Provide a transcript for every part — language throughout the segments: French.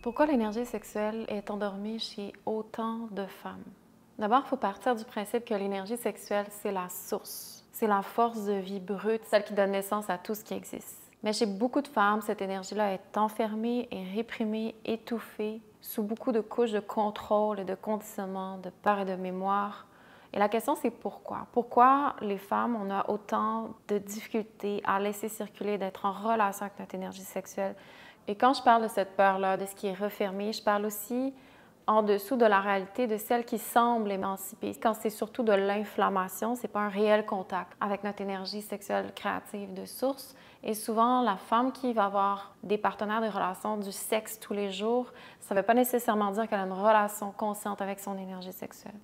Pourquoi l'énergie sexuelle est endormie chez autant de femmes? D'abord, il faut partir du principe que l'énergie sexuelle, c'est la source. C'est la force de vie brute, celle qui donne naissance à tout ce qui existe. Mais chez beaucoup de femmes, cette énergie-là est enfermée, est réprimée, étouffée, sous beaucoup de couches de contrôle et de conditionnement, de peur et de mémoire. Et la question, c'est pourquoi? Pourquoi les femmes, on a autant de difficultés à laisser circuler, d'être en relation avec notre énergie sexuelle? Et quand je parle de cette peur-là, de ce qui est refermé, je parle aussi en dessous de la réalité de celle qui semble émancipée. Quand c'est surtout de l'inflammation, c'est pas un réel contact avec notre énergie sexuelle créative de source. Et souvent, la femme qui va avoir des partenaires, des relations, du sexe tous les jours, ça ne veut pas nécessairement dire qu'elle a une relation consciente avec son énergie sexuelle.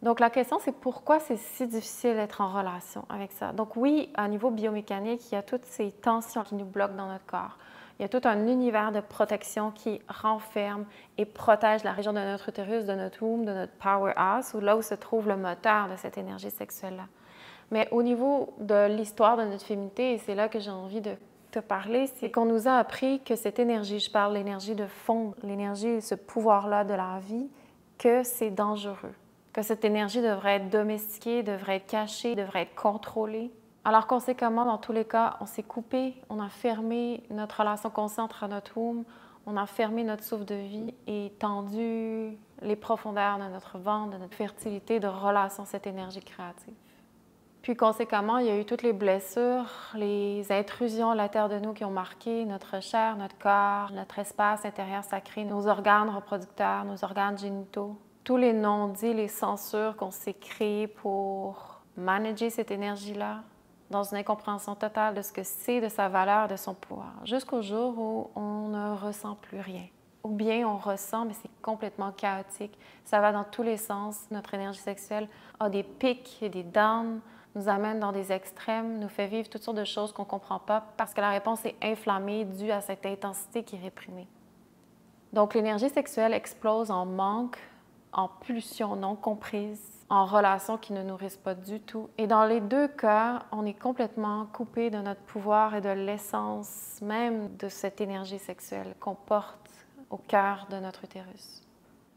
Donc, la question, c'est pourquoi c'est si difficile d'être en relation avec ça? Donc oui, à niveau biomécanique, il y a toutes ces tensions qui nous bloquent dans notre corps. Il y a tout un univers de protection qui renferme et protège la région de notre utérus, de notre womb, de notre powerhouse, là où se trouve le moteur de cette énergie sexuelle-là. Mais au niveau de l'histoire de notre féminité, et c'est là que j'ai envie de te parler, c'est qu'on nous a appris que cette énergie, je parle de l'énergie de fond, l'énergie, ce pouvoir-là de la vie, que c'est dangereux, que cette énergie devrait être domestiquée, devrait être cachée, devrait être contrôlée. Alors conséquemment, dans tous les cas, on s'est coupé, on a fermé notre relation consciente à notre womb, on a fermé notre souffle de vie et tendu les profondeurs de notre ventre, de notre fertilité, de relation à cette énergie créative. Puis conséquemment, il y a eu toutes les blessures, les intrusions à l'intérieur de nous qui ont marqué notre chair, notre corps, notre espace intérieur sacré, nos organes reproducteurs, nos organes génitaux. Tous les non-dits, les censures qu'on s'est créés pour manager cette énergie-là, dans une incompréhension totale de ce que c'est, de sa valeur, de son pouvoir, jusqu'au jour où on ne ressent plus rien. Ou bien on ressent, mais c'est complètement chaotique. Ça va dans tous les sens. Notre énergie sexuelle a des pics et des downs, nous amène dans des extrêmes, nous fait vivre toutes sortes de choses qu'on ne comprend pas parce que la réponse est inflammée due à cette intensité qui est réprimée. Donc l'énergie sexuelle explose en manque, en pulsion non comprise, en relations qui ne nourrissent pas du tout. Et dans les deux cas, on est complètement coupé de notre pouvoir et de l'essence même de cette énergie sexuelle qu'on porte au cœur de notre utérus.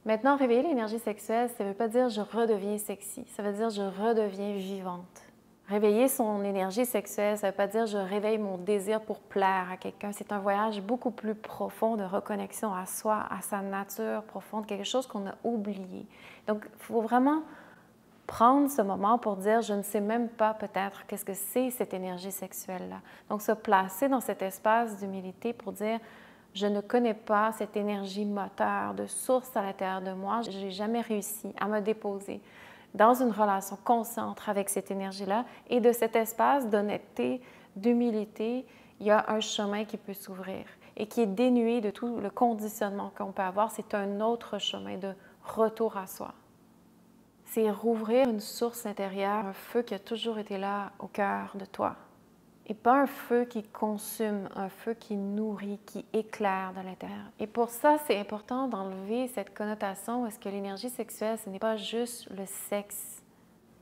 Maintenant, réveiller l'énergie sexuelle, ça ne veut pas dire je redeviens sexy, ça veut dire je redeviens vivante. Réveiller son énergie sexuelle, ça ne veut pas dire je réveille mon désir pour plaire à quelqu'un. C'est un voyage beaucoup plus profond de reconnexion à soi, à sa nature profonde, quelque chose qu'on a oublié. Donc, il faut vraiment prendre ce moment pour dire je ne sais même pas peut-être qu'est-ce que c'est cette énergie sexuelle-là. Donc, se placer dans cet espace d'humilité pour dire je ne connais pas cette énergie moteur de source à l'intérieur de moi. Je n'ai jamais réussi à me déposer dans une relation consciente avec cette énergie-là. Et de cet espace d'honnêteté, d'humilité, il y a un chemin qui peut s'ouvrir et qui est dénué de tout le conditionnement qu'on peut avoir. C'est un autre chemin de retour à soi. C'est rouvrir une source intérieure, un feu qui a toujours été là au cœur de toi. Et pas un feu qui consume, un feu qui nourrit, qui éclaire de l'intérieur. Et pour ça, c'est important d'enlever cette connotation où est-ce que l'énergie sexuelle, ce n'est pas juste le sexe.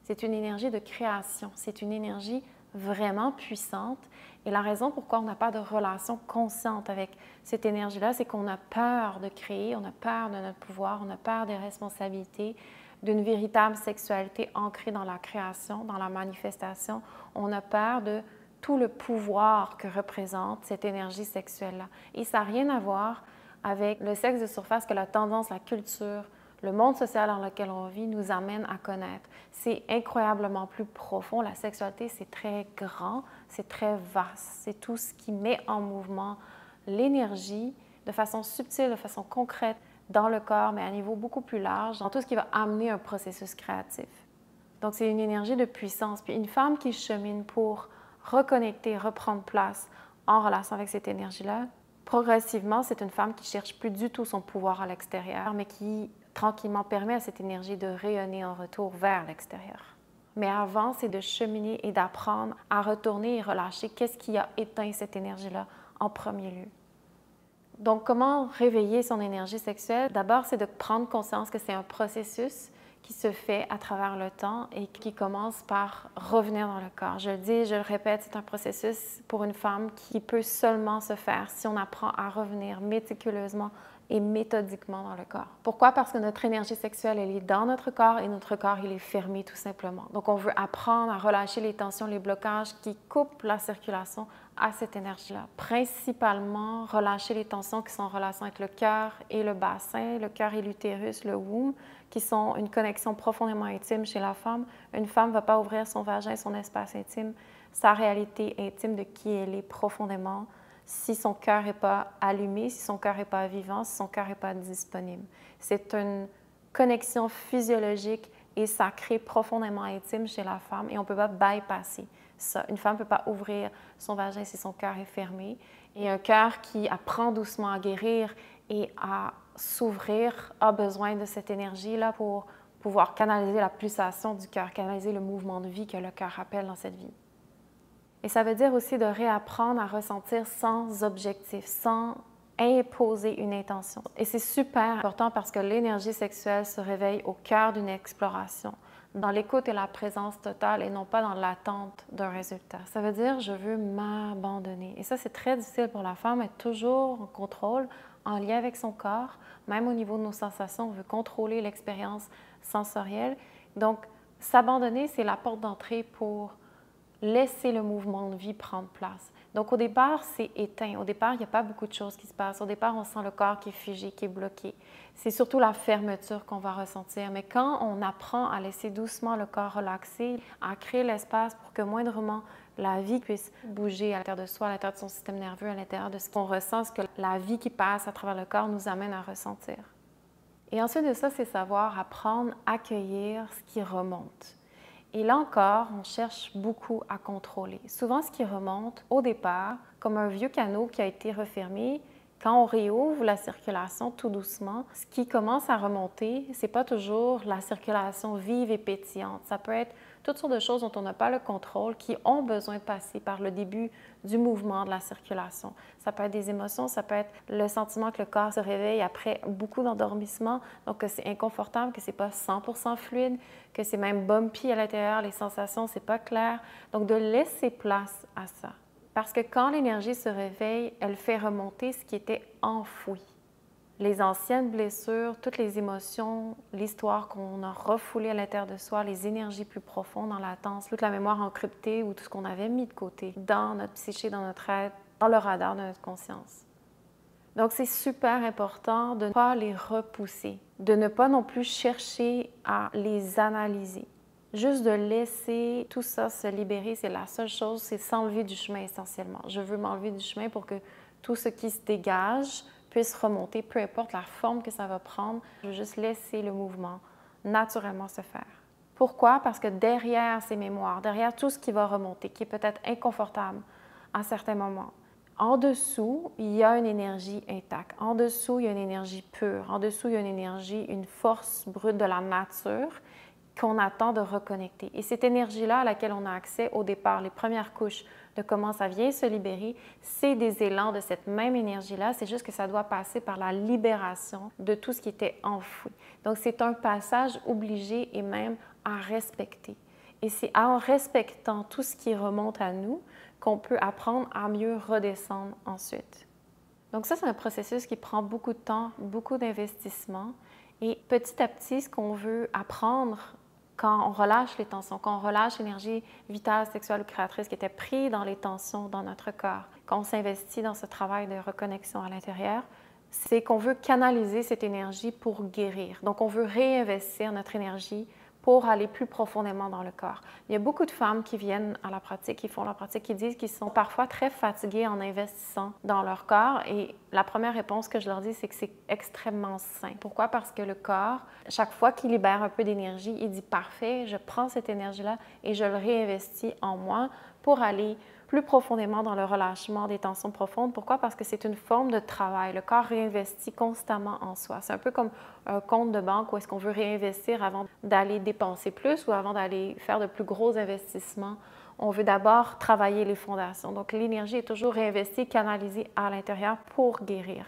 C'est une énergie de création, c'est une énergie vraiment puissante. Et la raison pourquoi on n'a pas de relation consciente avec cette énergie-là, c'est qu'on a peur de créer, on a peur de notre pouvoir, on a peur des responsabilités, d'une véritable sexualité ancrée dans la création, dans la manifestation. On a peur de tout le pouvoir que représente cette énergie sexuelle-là. Et ça n'a rien à voir avec le sexe de surface que la tendance, la culture, le monde social dans lequel on vit nous amène à connaître. C'est incroyablement plus profond. La sexualité, c'est très grand, c'est très vaste. C'est tout ce qui met en mouvement l'énergie de façon subtile, de façon concrète dans le corps, mais à un niveau beaucoup plus large, dans tout ce qui va amener un processus créatif. Donc, c'est une énergie de puissance. Puis une femme qui chemine pour reconnecter, reprendre place en relation avec cette énergie-là, progressivement, c'est une femme qui ne cherche plus du tout son pouvoir à l'extérieur, mais qui tranquillement permet à cette énergie de rayonner en retour vers l'extérieur. Mais avant, c'est de cheminer et d'apprendre à retourner et relâcher qu'est-ce qui a éteint cette énergie-là en premier lieu. Donc, comment réveiller son énergie sexuelle? D'abord, c'est de prendre conscience que c'est un processus qui se fait à travers le temps et qui commence par revenir dans le corps. Je le dis, je le répète, c'est un processus pour une femme qui peut seulement se faire si on apprend à revenir méticuleusement et méthodiquement dans le corps. Pourquoi? Parce que notre énergie sexuelle, elle est dans notre corps et notre corps, il est fermé tout simplement. Donc, on veut apprendre à relâcher les tensions, les blocages qui coupent la circulation à cette énergie-là. Principalement, relâcher les tensions qui sont en relation avec le cœur et le bassin, le cœur et l'utérus, le womb, qui sont une connexion profondément intime chez la femme. Une femme ne va pas ouvrir son vagin, son espace intime, sa réalité intime de qui elle est profondément, si son cœur n'est pas allumé, si son cœur n'est pas vivant, si son cœur n'est pas disponible. C'est une connexion physiologique et sacrée profondément intime chez la femme et on ne peut pas bypasser ça. Une femme ne peut pas ouvrir son vagin si son cœur est fermé. Et un cœur qui apprend doucement à guérir et à s'ouvrir a besoin de cette énergie-là pour pouvoir canaliser la pulsation du cœur, canaliser le mouvement de vie que le cœur appelle dans cette vie. Et ça veut dire aussi de réapprendre à ressentir sans objectif, sans imposer une intention. Et c'est super important parce que l'énergie sexuelle se réveille au cœur d'une exploration, dans l'écoute et la présence totale et non pas dans l'attente d'un résultat. Ça veut dire je veux m'abandonner. Et ça, c'est très difficile pour la femme, être toujours en contrôle, en lien avec son corps, même au niveau de nos sensations, on veut contrôler l'expérience sensorielle. Donc, s'abandonner, c'est la porte d'entrée pour laisser le mouvement de vie prendre place. Donc, au départ, c'est éteint. Au départ, il n'y a pas beaucoup de choses qui se passent. Au départ, on sent le corps qui est figé, qui est bloqué. C'est surtout la fermeture qu'on va ressentir. Mais quand on apprend à laisser doucement le corps relaxer, à créer l'espace pour que moindrement la vie puisse bouger à l'intérieur de soi, à l'intérieur de son système nerveux, à l'intérieur de ce qu'on ressent, ce que la vie qui passe à travers le corps nous amène à ressentir. Et ensuite de ça, c'est savoir apprendre à accueillir ce qui remonte. Et là encore, on cherche beaucoup à contrôler. Souvent, ce qui remonte au départ, comme un vieux canot qui a été refermé, quand on réouvre la circulation tout doucement, ce qui commence à remonter, ce n'est pas toujours la circulation vive et pétillante. Ça peut être toutes sortes de choses dont on n'a pas le contrôle, qui ont besoin de passer par le début du mouvement de la circulation. Ça peut être des émotions, ça peut être le sentiment que le corps se réveille après beaucoup d'endormissement, donc que c'est inconfortable, que ce n'est pas 100% fluide, que c'est même bumpy à l'intérieur, les sensations, c'est pas clair. Donc, de laisser place à ça. Parce que quand l'énergie se réveille, elle fait remonter ce qui était enfoui. Les anciennes blessures, toutes les émotions, l'histoire qu'on a refoulée à l'intérieur de soi, les énergies plus profondes dans la latence, toute la mémoire encryptée ou tout ce qu'on avait mis de côté dans notre psyché, dans notre être, dans le radar de notre conscience. Donc, c'est super important de ne pas les repousser, de ne pas non plus chercher à les analyser. Juste de laisser tout ça se libérer, c'est la seule chose, c'est s'enlever du chemin essentiellement. Je veux m'enlever du chemin pour que tout ce qui se dégage puisse remonter, peu importe la forme que ça va prendre. Je veux juste laisser le mouvement naturellement se faire. Pourquoi? Parce que derrière ces mémoires, derrière tout ce qui va remonter, qui est peut-être inconfortable à certains moments, en dessous, il y a une énergie intacte. En dessous, il y a une énergie pure. En dessous, il y a une énergie, une force brute de la nature qu'on attend de reconnecter. Et cette énergie-là à laquelle on a accès au départ, les premières couches de comment ça vient se libérer, c'est des élans de cette même énergie-là. C'est juste que ça doit passer par la libération de tout ce qui était enfoui. Donc, c'est un passage obligé et même à respecter. Et c'est en respectant tout ce qui remonte à nous qu'on peut apprendre à mieux redescendre ensuite. Donc ça, c'est un processus qui prend beaucoup de temps, beaucoup d'investissement. Et petit à petit, ce qu'on veut apprendre quand on relâche les tensions, quand on relâche l'énergie vitale, sexuelle ou créatrice qui était prise dans les tensions dans notre corps, quand on s'investit dans ce travail de reconnexion à l'intérieur, c'est qu'on veut canaliser cette énergie pour guérir. Donc, on veut réinvestir notre énergie pour aller plus profondément dans le corps. Il y a beaucoup de femmes qui viennent à la pratique, qui font la pratique, qui disent qu'ils sont parfois très fatiguées en investissant dans leur corps. Et la première réponse que je leur dis, c'est que c'est extrêmement sain. Pourquoi? Parce que le corps, chaque fois qu'il libère un peu d'énergie, il dit « Parfait, je prends cette énergie-là et je le réinvestis en moi pour aller plus profondément dans le relâchement des tensions profondes. » Pourquoi? Parce que c'est une forme de travail. Le corps réinvestit constamment en soi. C'est un peu comme un compte de banque où est-ce qu'on veut réinvestir avant d'aller dépenser plus ou avant d'aller faire de plus gros investissements. On veut d'abord travailler les fondations. Donc, l'énergie est toujours réinvestie, canalisée à l'intérieur pour guérir.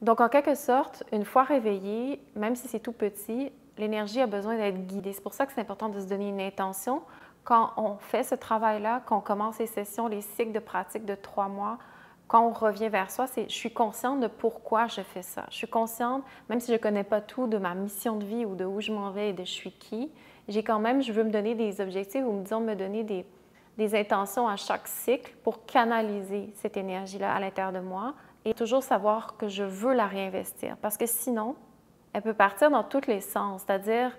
Donc, en quelque sorte, une fois réveillé, même si c'est tout petit, l'énergie a besoin d'être guidée. C'est pour ça que c'est important de se donner une intention. Quand on fait ce travail-là, quand on commence les sessions, les cycles de pratique de 3 mois, quand on revient vers soi, je suis consciente de pourquoi je fais ça. Je suis consciente, même si je ne connais pas tout de ma mission de vie ou de où je m'en vais et de je suis qui, j'ai quand même, je veux me donner des objectifs ou disons me donner des intentions à chaque cycle pour canaliser cette énergie-là à l'intérieur de moi et toujours savoir que je veux la réinvestir. Parce que sinon, elle peut partir dans tous les sens, c'est-à-dire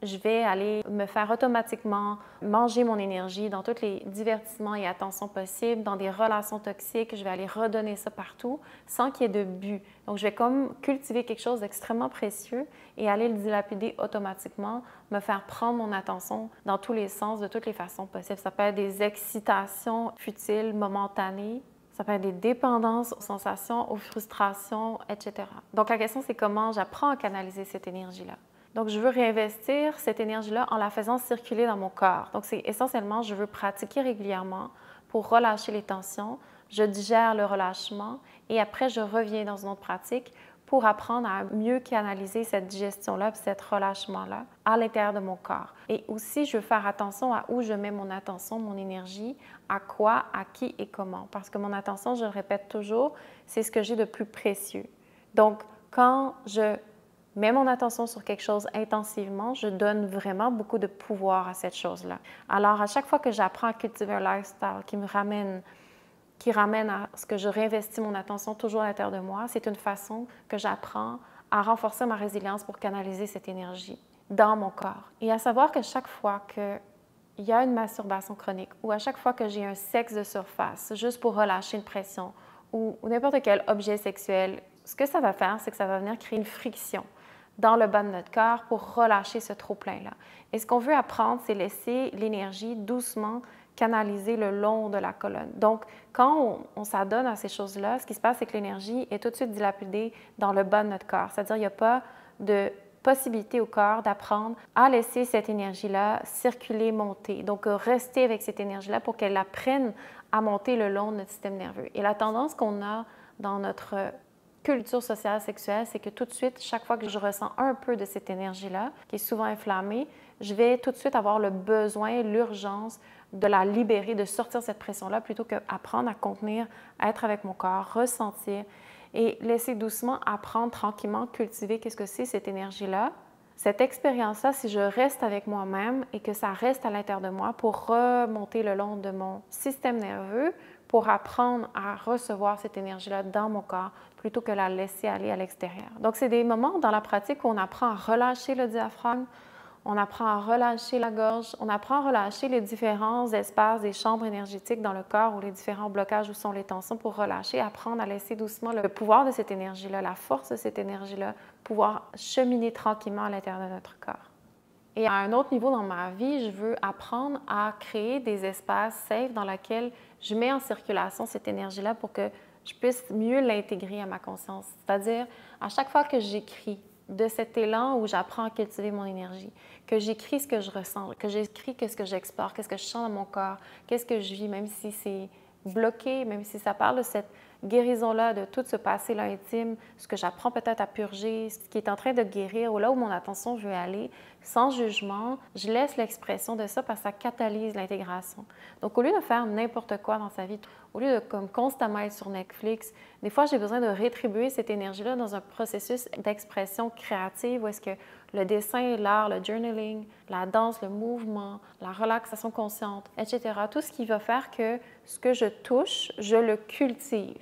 je vais aller me faire automatiquement manger mon énergie dans tous les divertissements et attentions possibles, dans des relations toxiques, je vais aller redonner ça partout sans qu'il y ait de but. Donc, je vais comme cultiver quelque chose d'extrêmement précieux et aller le dilapider automatiquement, me faire prendre mon attention dans tous les sens, de toutes les façons possibles. Ça peut être des excitations futiles, momentanées, ça peut être des dépendances aux sensations, aux frustrations, etc. Donc, la question, c'est comment j'apprends à canaliser cette énergie-là. Donc, je veux réinvestir cette énergie-là en la faisant circuler dans mon corps. Donc, c'est essentiellement, je veux pratiquer régulièrement pour relâcher les tensions. Je digère le relâchement et après, je reviens dans une autre pratique pour apprendre à mieux canaliser cette digestion-là, cet relâchement-là à l'intérieur de mon corps. Et aussi, je veux faire attention à où je mets mon attention, mon énergie, à quoi, à qui et comment. Parce que mon attention, je le répète toujours, c'est ce que j'ai de plus précieux. Donc, quand je mets mon attention sur quelque chose intensivement, je donne vraiment beaucoup de pouvoir à cette chose-là. Alors, à chaque fois que j'apprends à cultiver un lifestyle qui ramène à ce que je réinvestis mon attention toujours à l'intérieur de moi, c'est une façon que j'apprends à renforcer ma résilience pour canaliser cette énergie dans mon corps. Et à savoir que chaque fois qu'il y a une masturbation chronique ou à chaque fois que j'ai un sexe de surface, juste pour relâcher une pression ou n'importe quel objet sexuel, ce que ça va faire, c'est que ça va venir créer une friction dans le bas de notre corps pour relâcher ce trop-plein-là. Et ce qu'on veut apprendre, c'est laisser l'énergie doucement canaliser le long de la colonne. Donc, quand on s'adonne à ces choses-là, ce qui se passe, c'est que l'énergie est tout de suite dilapidée dans le bas de notre corps. C'est-à-dire, il n'y a pas de possibilité au corps d'apprendre à laisser cette énergie-là circuler, monter. Donc, rester avec cette énergie-là pour qu'elle apprenne à monter le long de notre système nerveux. Et la tendance qu'on a dans notre culture sociale sexuelle, c'est que tout de suite, chaque fois que je ressens un peu de cette énergie-là, qui est souvent inflammée, je vais tout de suite avoir le besoin, l'urgence de la libérer, de sortir cette pression-là, plutôt qu'apprendre à contenir, à être avec mon corps, ressentir et laisser doucement apprendre tranquillement, cultiver qu'est-ce que c'est cette énergie-là. Cette expérience-là, si je reste avec moi-même et que ça reste à l'intérieur de moi pour remonter le long de mon système nerveux, pour apprendre à recevoir cette énergie-là dans mon corps plutôt que la laisser aller à l'extérieur. Donc, c'est des moments dans la pratique où on apprend à relâcher le diaphragme, on apprend à relâcher la gorge, on apprend à relâcher les différents espaces des chambres énergétiques dans le corps ou les différents blocages où sont les tensions pour relâcher, apprendre à laisser doucement le pouvoir de cette énergie-là, la force de cette énergie-là, pouvoir cheminer tranquillement à l'intérieur de notre corps. Et à un autre niveau dans ma vie, je veux apprendre à créer des espaces safe dans lesquels je mets en circulation cette énergie-là pour que je puisse mieux l'intégrer à ma conscience. C'est-à-dire, à chaque fois que j'écris de cet élan où j'apprends à cultiver mon énergie, que j'écris ce que je ressens, que j'écris qu'est-ce que j'explore, qu'est-ce que je sens dans mon corps, qu'est-ce que je vis, même si c'est bloqué, même si ça parle de cette guérison-là, de tout ce passé-là intime, ce que j'apprends peut-être à purger, ce qui est en train de guérir, ou là où mon attention veut aller, sans jugement, je laisse l'expression de ça parce que ça catalyse l'intégration. Donc, au lieu de faire n'importe quoi dans sa vie, au lieu de comme constamment être sur Netflix, des fois, j'ai besoin de rétribuer cette énergie-là dans un processus d'expression créative où est-ce que le dessin, l'art, le journaling, la danse, le mouvement, la relaxation consciente, etc., tout ce qui va faire que ce que je touche, je le cultive.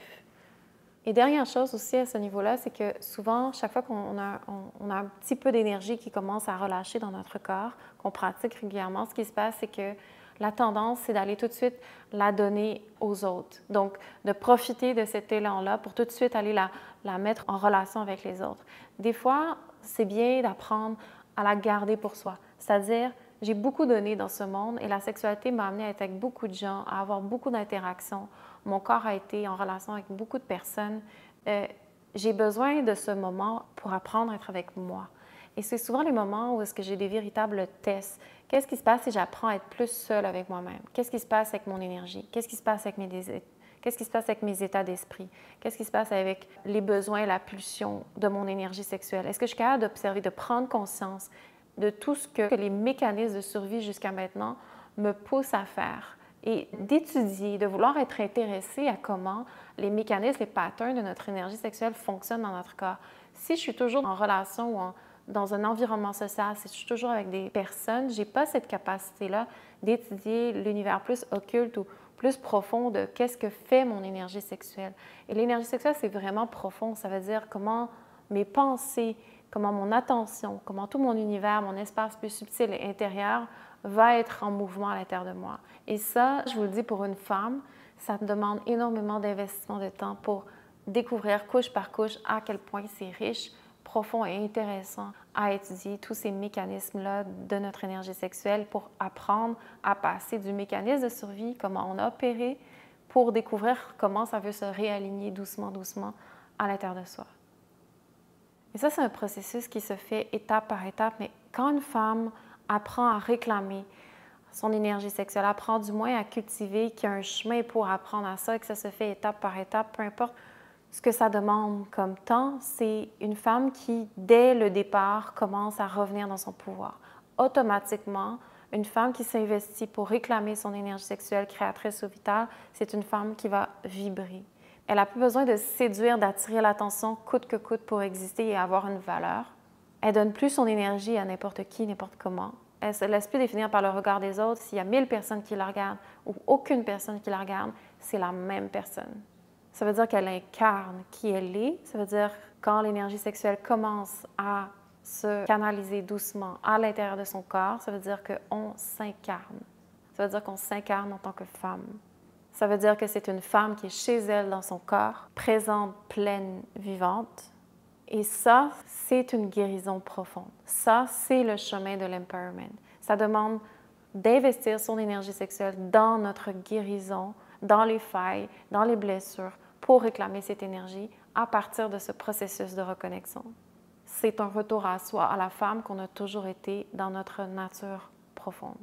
Et dernière chose aussi à ce niveau-là, c'est que souvent, chaque fois qu'on a un petit peu d'énergie qui commence à relâcher dans notre corps, qu'on pratique régulièrement, ce qui se passe, c'est que la tendance, c'est d'aller tout de suite la donner aux autres. Donc, de profiter de cet élan-là pour tout de suite aller la mettre en relation avec les autres. Des fois, c'est bien d'apprendre à la garder pour soi. C'est-à-dire, j'ai beaucoup donné dans ce monde et la sexualité m'a amené à être avec beaucoup de gens, à avoir beaucoup d'interactions. Mon corps a été en relation avec beaucoup de personnes. J'ai besoin de ce moment pour apprendre à être avec moi. Et c'est souvent les moments où est-ce que j'ai des véritables tests. Qu'est-ce qui se passe si j'apprends à être plus seule avec moi-même? Qu'est-ce qui se passe avec mon énergie? Qu'est-ce qui se passe avec mes désirs? Qu'est-ce qui se passe avec mes états d'esprit? Qu'est-ce qui se passe avec les besoins et la pulsion de mon énergie sexuelle? Est-ce que je suis capable d'observer, de prendre conscience de tout ce que les mécanismes de survie jusqu'à maintenant me poussent à faire et d'étudier, de vouloir être intéressée à comment les mécanismes, les patterns de notre énergie sexuelle fonctionnent dans notre corps. Si je suis toujours en relation ou dans un environnement social, si je suis toujours avec des personnes, je n'ai pas cette capacité-là d'étudier l'univers plus occulte ou plus profond de qu'est-ce que fait mon énergie sexuelle. Et l'énergie sexuelle, c'est vraiment profond. Ça veut dire comment mes pensées, comment mon attention, comment tout mon univers, mon espace plus subtil et intérieur va être en mouvement à l'intérieur de moi. Et ça, je vous le dis, pour une femme, ça demande énormément d'investissement de temps pour découvrir couche par couche à quel point c'est riche, profond et intéressant à étudier tous ces mécanismes-là de notre énergie sexuelle pour apprendre à passer du mécanisme de survie, comment on a opéré, pour découvrir comment ça veut se réaligner doucement, doucement à l'intérieur de soi. Et ça, c'est un processus qui se fait étape par étape, mais quand une femme apprend à réclamer son énergie sexuelle, apprend du moins à cultiver qu'il y a un chemin pour apprendre à ça et que ça se fait étape par étape, peu importe ce que ça demande comme temps, c'est une femme qui, dès le départ, commence à revenir dans son pouvoir. Automatiquement, une femme qui s'investit pour réclamer son énergie sexuelle créatrice ou vitale, c'est une femme qui va vibrer. Elle n'a plus besoin de séduire, d'attirer l'attention coûte que coûte pour exister et avoir une valeur. Elle ne donne plus son énergie à n'importe qui, n'importe comment. Elle ne se laisse plus définir par le regard des autres. S'il y a 1000 personnes qui la regardent ou aucune personne qui la regarde, c'est la même personne. Ça veut dire qu'elle incarne qui elle est. Ça veut dire quand l'énergie sexuelle commence à se canaliser doucement à l'intérieur de son corps, ça veut dire qu'on s'incarne. Ça veut dire qu'on s'incarne en tant que femme. Ça veut dire que c'est une femme qui est chez elle dans son corps, présente, pleine, vivante. Et ça, c'est une guérison profonde. Ça, c'est le chemin de l'empowerment. Ça demande d'investir son énergie sexuelle dans notre guérison, dans les failles, dans les blessures, pour réclamer cette énergie à partir de ce processus de reconnexion. C'est un retour à soi, à la femme qu'on a toujours été dans notre nature profonde.